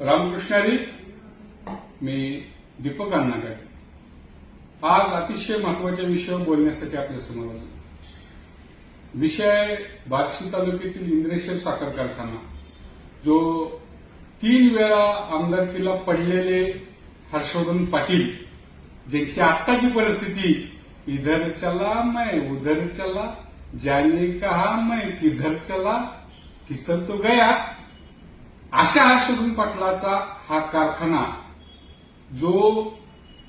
रामकृष्णारी, मी दीपक अण्णाकडे आज अतिशय महत्वाच्या विषयावर बोलण्यासाठी आपल्यासमोर आलो. विषय बार्शी तालुक्यातील इंद्रेश्वर साखर कारखाना, जो 3 वेळा आमदारकीला पडलेले हर्षवर्धन पाटील, ज्यांची आत्ताची परिस्थिती इधर चला मैं उधर चला, जाने कहा मैं किधर चला, फिसल तो गया, अशा हर्षवर्धन पाटलाचा हा कारखाना जो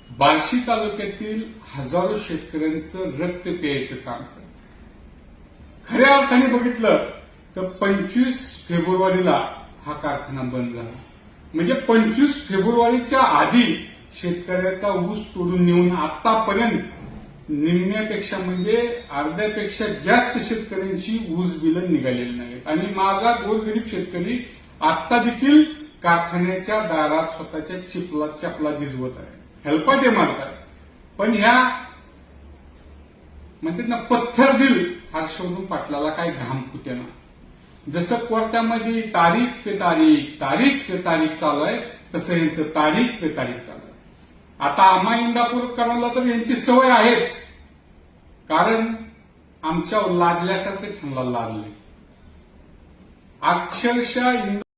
बार्शी तालुक्यातील हजारो शेतकऱ्यांचं रक्त प्यायचं काम करतो. खऱ्या अर्थाने बघितलं तर 25 फेब्रुवारीला हा कारखाना बंद झाला. म्हणजे 25 फेब्रुवारीच्या आधी शेतकऱ्याचा ऊस तोडून नेऊन आतापर्यंत निम्म्यापेक्षा म्हणजे अर्ध्यापेक्षा जास्त शेतकऱ्यांची ऊस बिलं निघालेली नाहीत. आणि माझा गोरगरीब शेतकरी आता देखील कारखान्याच्या दारात स्वतःच्या चपला झिजवत आहे, हेल्पाटे मारतात. पण ह्या म्हणतात ना, पत्थर दिल हर्षवर्धन पाटलाला काय घाम फुटेना. जसं कोर्टामध्ये तारीख पे तारीख चालू आहे, तसं यांचं तारीख पे तारीख चालू आहे. आता आम्हा इंदापूरकरांना तर यांची सवय आहेच, कारण आमच्या लादल्यासारखंच ह्यांना लादले. अक्षरशः